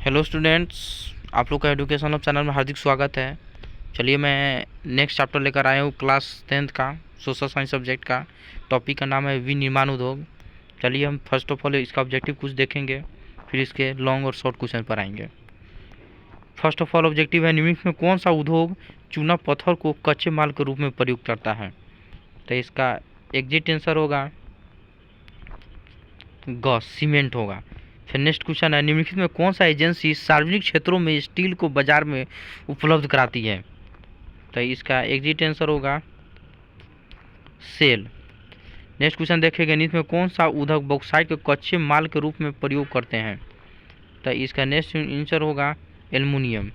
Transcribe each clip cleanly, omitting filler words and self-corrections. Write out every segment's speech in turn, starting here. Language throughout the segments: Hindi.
हेलो स्टूडेंट्स, आप लोग का एजुकेशन ऑफ चैनल में हार्दिक स्वागत है। चलिए मैं नेक्स्ट चैप्टर लेकर आया हूँ क्लास 10th का सोशल साइंस सब्जेक्ट का। टॉपिक का नाम है विनिर्माण उद्योग। चलिए हम फर्स्ट ऑफ ऑल इसका ऑब्जेक्टिव कुछ देखेंगे, फिर इसके लॉन्ग और शॉर्ट क्वेश्चन पर आएंगे। फर्स्ट ऑफ ऑल ऑब्जेक्टिव है, निम्नलिखित में कौन सा उद्योग चूना पत्थर को कच्चे माल के रूप में प्रयुक्त करता है। तो इसका एग्जिट आंसर होगा ग सीमेंट होगा। फिर नेक्स्ट क्वेश्चन है, निम्नलिखित में कौन सा एजेंसी सार्वजनिक क्षेत्रों में स्टील को बाजार में उपलब्ध कराती है। तो इसका एग्जिट आंसर होगा सेल। नेक्स्ट क्वेश्चन देखेंगे, निम्नलिखित में कौन सा उद्योग बॉक्साइट के कच्चे माल के रूप में प्रयोग करते हैं। तो इसका नेक्स्ट आंसर होगा एल्युमिनियम।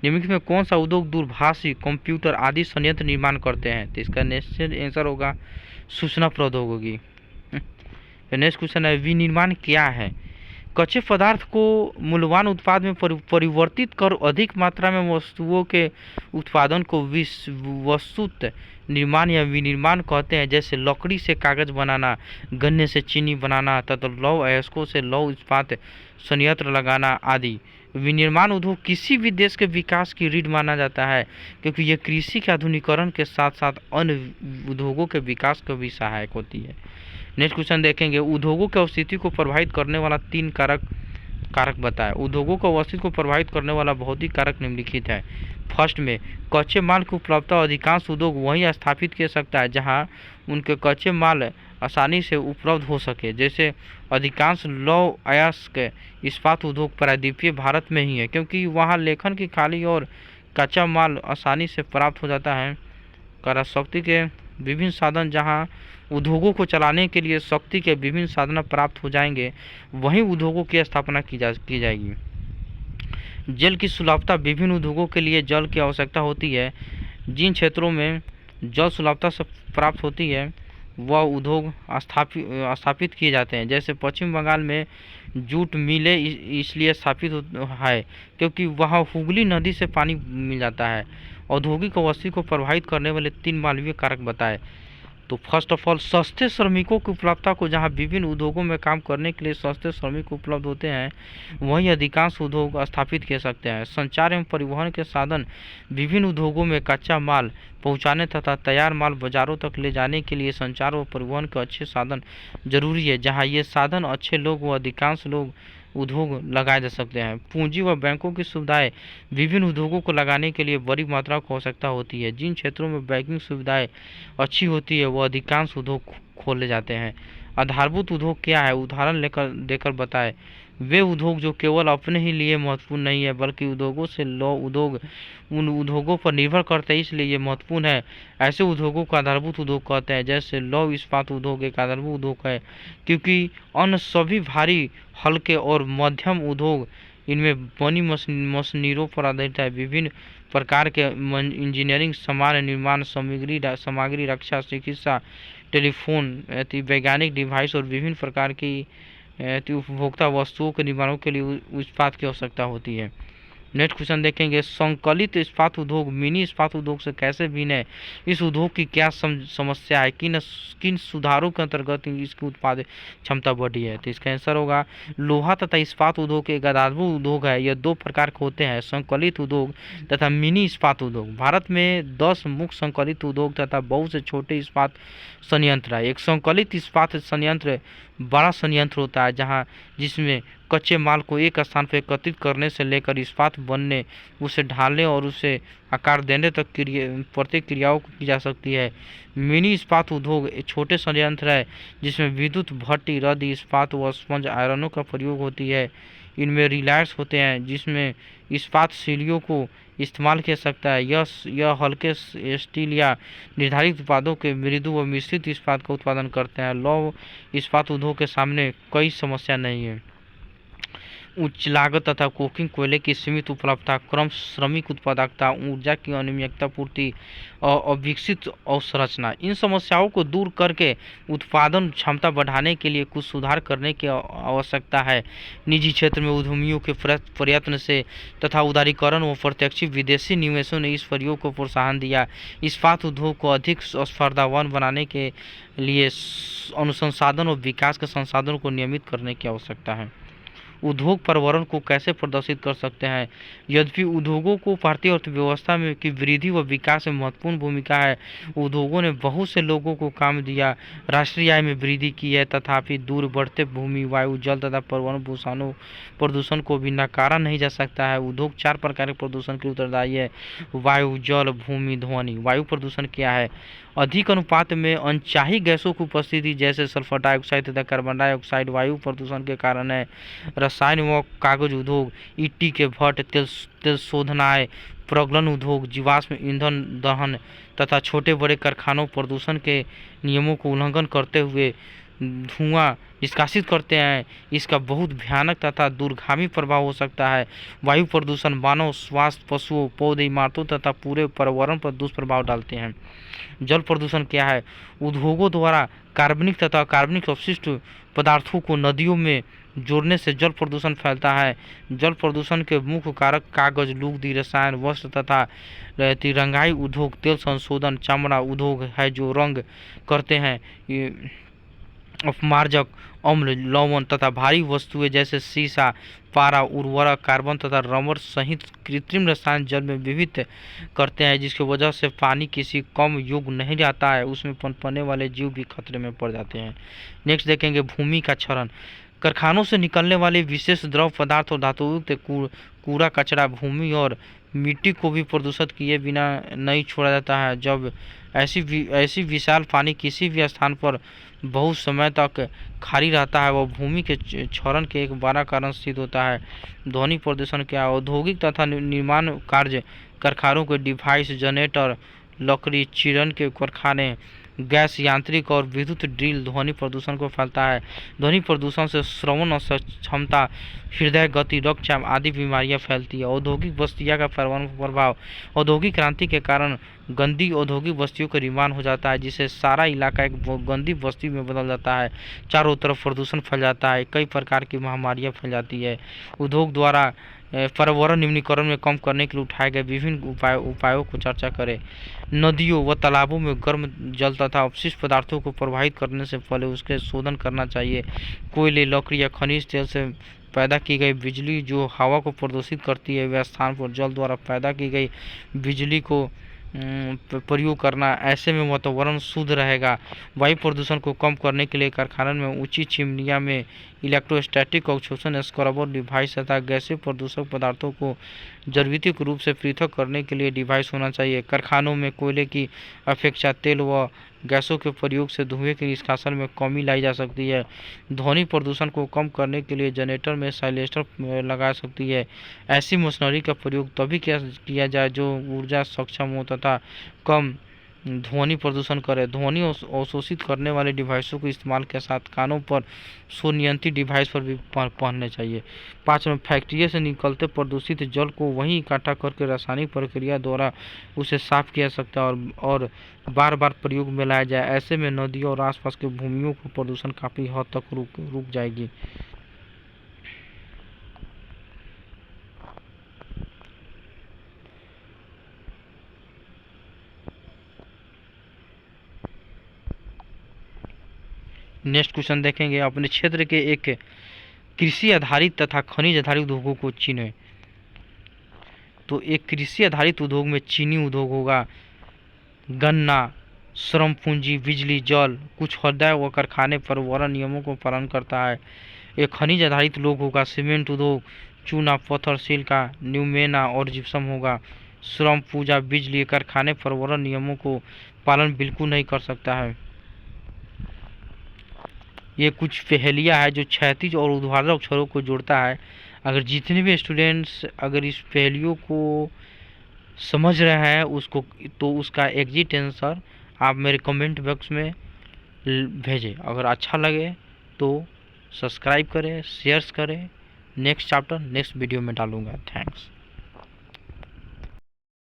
निम्नलिखित में कौन सा उद्योग दूरभाषी कंप्यूटर आदि संयंत्र निर्माण करते हैं। तो इसका नेक्स्ट आंसर होगा सूचना प्रौद्योगिकी। नेक्स्ट क्वेश्चन है, विनिर्माण क्या है। कच्चे पदार्थ को मूल्यवान उत्पाद में परिवर्तित कर अधिक मात्रा में वस्तुओं के उत्पादन को वस्तुत निर्माण या विनिर्माण कहते हैं। जैसे लकड़ी से कागज बनाना, गन्ने से चीनी बनाना तथा लौह अयस्कों से लौह इस्पात संयंत्र लगाना आदि। विनिर्माण उद्योग किसी भी देश के विकास की रीढ़ माना जाता है, क्योंकि यह कृषि के आधुनिकीकरण के साथ साथ अन्य उद्योगों के विकास को भी सहायक होती है। नेक्स्ट क्वेश्चन देखेंगे, उद्योगों के अस्तित्व को प्रभावित करने वाला 3 कारक बताएं। उद्योगों को अस्तित्व को प्रभावित करने वाला भौतिक कारक निम्नलिखित है। फर्स्ट में, कच्चे माल की उपलब्धता। अधिकांश उद्योग वहीं स्थापित किया सकता है जहां उनके कच्चे माल आसानी से उपलब्ध हो सके। जैसे अधिकांश लौह अयस्क इस्पात उद्योग प्रायद्वीपीय भारत में ही है, क्योंकि वहां लेखन की खाली और कच्चा माल आसानी से प्राप्त हो जाता है। शक्ति के विभिन्न साधन, जहां उद्योगों को चलाने के लिए शक्ति के विभिन्न साधन प्राप्त हो जाएंगे, वहीं उद्योगों की स्थापना की जाएगी। जल की सुलभता। विभिन्न उद्योगों के लिए जल की आवश्यकता होती है। जिन क्षेत्रों में जल सुलभता से प्राप्त होती है वह उद्योग स्थापित किए जाते हैं। जैसे पश्चिम बंगाल में जूट मिलें इसलिए स्थापित है क्योंकि वहाँ हुगली नदी से पानी मिल जाता है। औद्योगिक अवस्थी को प्रभावित करने वाले 3 मानवीय कारक बताएं। तो फर्स्ट ऑफ ऑल, सस्ते श्रमिकों की उपलब्धता को। जहां विभिन्न उद्योगों में काम करने के लिए सस्ते श्रमिक उपलब्ध होते हैं, वहीं अधिकांश उद्योग स्थापित किए सकते हैं। संचार एवं परिवहन के साधन। विभिन्न उद्योगों में कच्चा माल पहुंचाने तथा तैयार माल बाजारों तक ले जाने के लिए संचार व परिवहन के अच्छे साधन जरूरी है। जहाँ ये साधन अच्छे लोग व अधिकांश लोग उद्योग लगाए जा सकते हैं। पूंजी व बैंकों की सुविधाएं। विभिन्न उद्योगों को लगाने के लिए बड़ी मात्रा की आवश्यकता होती है। जिन क्षेत्रों में बैंकिंग सुविधाएं अच्छी होती है वह अधिकांश उद्योग खोले जाते हैं। आधारभूत उद्योग क्या है, उदाहरण देकर बताएं। वे उद्योग जो केवल अपने ही लिए महत्वपूर्ण नहीं है, बल्कि उद्योगों से उद्योग उन उद्योगों पर निर्भर करते हैं, इसलिए ये महत्वपूर्ण है। ऐसे उद्योगों को आधारभूत उद्योग कहते हैं। जैसे लौह इस्पात उद्योग एक आधारभूत उद्योग है, क्योंकि अन्य सभी भारी, हल्के और मध्यम उद्योग इनमें बनी मशीनरियों पर आधारित है। विभिन्न प्रकार के इंजीनियरिंग, सामान निर्माण सामग्री, रक्षा, चिकित्सा, टेलीफोन, वैज्ञानिक डिवाइस और विभिन्न प्रकार की उपभोक्ता वस्तुओं के निर्माणों के लिए इस्पात की आवश्यकता होती है। नेक्स्ट क्वेश्चन देखेंगे, संकलित इस्पात उद्योग मिनी इस्पात उद्योग से कैसे भिन्न है। इस उद्योग की क्या समस्या है, किन सुधारों के अंतर्गत इसकी उत्पादन क्षमता बढ़ी है। तो इसका आंसर होगा लोहा तथा इस्पात उद्योग एक आधारभूत उद्योग है। यह 2 प्रकार के होते हैं, संकलित उद्योग तथा मिनी इस्पात उद्योग। भारत में 10 मुख्य संकलित उद्योग तथा बहुत से छोटे इस्पात संयंत्र है। एक संकलित इस्पात संयंत्र बड़ा संयंत्र होता है जिसमें कच्चे माल को एक स्थान पर एकत्रित करने से लेकर इस्पात बनने, उसे ढालने और उसे आकार देने तक प्रत्येक क्रियाओं को की जा सकती है। मिनी इस्पात उद्योग एक छोटे संयंत्र है जिसमें विद्युत भट्टी, रद्द इस्पात व स्पंज आयरनों का प्रयोग होती है। इनमें रिलायर्स होते हैं जिसमें इस्पात सिलियों को इस्तेमाल किया सकता है। यह हल्के स्टील या निर्धारित उत्पादों के मृदु व मिश्रित इस्पात का उत्पादन करते हैं। लौह इस्पात उद्योग के सामने कोई समस्या नहीं है। उच्च लागत तथा कोकिंग कोयले की सीमित उपलब्धता, क्रम श्रमिक उत्पादकता, ऊर्जा की अनियमितता पूर्ति और अविकसित अवसंरचना। इन समस्याओं को दूर करके उत्पादन क्षमता बढ़ाने के लिए कुछ सुधार करने की आवश्यकता है। निजी क्षेत्र में उद्यमियों के प्रयत्न से तथा उदारीकरण व प्रत्यक्ष विदेशी निवेशों ने इस प्रयोग को प्रोत्साहन दिया। इस्पात उद्योग को अधिक स्पर्धावान बनाने के लिए अनुसंधान और विकास के संसाधनों को नियमित करने की आवश्यकता है। उद्योग पर्यावरण को कैसे प्रदर्शित कर सकते हैं। यद्यपि उद्योगों को भारतीय अर्थव्यवस्था में की वृद्धि व विकास में महत्वपूर्ण भूमिका है। उद्योगों ने बहुत से लोगों को काम दिया, राष्ट्रीय आय में वृद्धि की है। तथापि दूर बढ़ते भूमि, वायु, जल तथा पर्यावरण प्रदूषण को भी नकारा नहीं जा सकता है। उद्योग 4 प्रकार के प्रदूषण के उत्तरदायी है: वायु, जल, भूमि, ध्वनि। वायु प्रदूषण क्या है? अधिक अनुपात में अनचाही गैसों की उपस्थिति जैसे सल्फर डाइऑक्साइड तथा कार्बन डाइऑक्साइड वायु प्रदूषण के कारण है। रसायन व कागज उद्योग, ईटी के भट्ट, तेल शोधनाएं, प्रज्वलन उद्योग, जीवाश्म ईंधन दहन तथा छोटे बड़े कारखानों प्रदूषण के नियमों को उल्लंघन करते हुए धुआं निष्कासित करते हैं। इसका बहुत भयानक तथा दूरगामी प्रभाव हो सकता है। वायु प्रदूषण मानव स्वास्थ्य, पशुओं, पौधे, इमारतों तथा पूरे पर्यावरण पर दुष्प्रभाव डालते हैं। जल प्रदूषण क्या है? उद्योगों द्वारा कार्बनिक तथा अकार्बनिक अपशिष्ट पदार्थों को नदियों में जोड़ने से जल प्रदूषण फैलता है। जल प्रदूषण के मुख्य कारक कागज, लुगदी, रसायन, वस्त्र तथा रंगाई उद्योग, तेल संशोधन, चमड़ा उद्योग है जो रंग करते हैं। अपमार्जक, अम्ल, लवण तथा भारी वस्तुएं जैसे सीसा, पारा, उर्वरक, कार्बन तथा रबर सहित कृत्रिम रसायन जल में विविध करते हैं, जिसकी वजह से पानी किसी कम योग्य नहीं रहता है, उसमें पनपने वाले जीव भी खतरे में पड़ जाते हैं। नेक्स्ट देखेंगे भूमि का क्षरण। कारखानों से निकलने वाले विशेष द्रव पदार्थ और धातुयुक्त कूड़ा कचरा भूमि और मिट्टी को भी प्रदूषित किए बिना नहीं छोड़ा जाता है। जब ऐसी विशाल पानी किसी भी स्थान पर बहुत समय तक खाली रहता है, वह भूमि के क्षरण के एक बड़ा कारण सिद्ध होता है। ध्वनि प्रदूषण क्या? औद्योगिक तथा निर्माण कार्य कारखानों के डिवाइस, जनरेटर, लकड़ी चिरण के कारखाने, गैस, यांत्रिक और विद्युत ड्रिल ध्वनि प्रदूषण को फैलता है। ध्वनि प्रदूषण से श्रवण अक्षमता, हृदय गति, रक्तचाप आदि बीमारियां फैलती है। औद्योगिक बस्तियों का पर्यावरण प्रभाव। औद्योगिक क्रांति के कारण गंदी औद्योगिक बस्तियों का निर्माण हो जाता है, जिससे सारा इलाका एक गंदी बस्ती में बदल जाता है। चारों तरफ प्रदूषण फैल जाता है, कई प्रकार की महामारियां फैल जाती है। उद्योग द्वारा पर्यावरण निम्नीकरण में कम करने के लिए उठाए गए विभिन्न उपायों को चर्चा करें। नदियों व तालाबों में गर्म जल तथा अपशिष्ट पदार्थों को प्रवाहित करने से पहले उसके शोधन करना चाहिए। कोयले, लकड़ी या खनिज तेल से पैदा की गई बिजली जो हवा को प्रदूषित करती है, वह स्थान पर जल द्वारा पैदा की गई बिजली को प्रयोग करना, ऐसे में वातावरण शुद्ध रहेगा। वायु प्रदूषण को कम करने के लिए कारखानों में ऊंची चिमनियों में इलेक्ट्रोस्टैटिक ऑक्सीजन स्क्रबर डिवाइस तथा गैसीय प्रदूषक पदार्थों को जैविक रूप से पृथक करने के लिए डिवाइस होना चाहिए। कारखानों में कोयले की अपेक्षा तेल व गैसों के प्रयोग से धुएं के निष्कासन में कमी लाई जा सकती है। ध्वनि प्रदूषण को कम करने के लिए जनरेटर में साइलेंसर लगा सकती है। ऐसी मशीनरी का प्रयोग तभी किया जाए जो ऊर्जा सक्षम हो तथा कम ध्वनि प्रदूषण करे। ध्वनि अवशोषित करने वाले डिवाइसों के इस्तेमाल के साथ कानों पर स्वनियंत्रित डिवाइस पर भी पहनने चाहिए। 5 में फैक्ट्री से निकलते प्रदूषित जल को वहीं इकट्ठा करके रासायनिक प्रक्रिया द्वारा उसे साफ किया सकता है और बार बार प्रयोग में लाया जाए। ऐसे में नदियों और आसपास के भूमियों को प्रदूषण काफ़ी हद तक रुक जाएगी। नेक्स्ट क्वेश्चन देखेंगे, अपने क्षेत्र के एक कृषि आधारित तथा खनिज आधारित उद्योगों को चुनें। तो एक कृषि आधारित उद्योग में चीनी उद्योग होगा, गन्ना, श्रम पूंजी, बिजली, जल, कुछ हृदय व कारखाने पर्यावरण नियमों को पालन करता है। एक खनिज आधारित उद्योग होगा, सीमेंट उद्योग, चूना, पत्थर, सिलिका, न्यूमेना और जिप्सम होगा। श्रम पूंजी, बिजली, कारखाने पर्यावरण नियमों को पालन बिल्कुल नहीं कर सकता है। ये कुछ पहेलियाँ है जो क्षैतिज और ऊर्ध्वाधर अक्षरों को जोड़ता है। अगर जितने भी स्टूडेंट्स अगर इस पहेलियों को समझ रहे हैं उसको, तो उसका एग्जिट आंसर आप मेरे कमेंट बॉक्स में भेजें। अगर अच्छा लगे तो सब्सक्राइब करें, शेयर करें। नेक्स्ट चैप्टर नेक्स्ट वीडियो में डालूंगा। थैंक्स।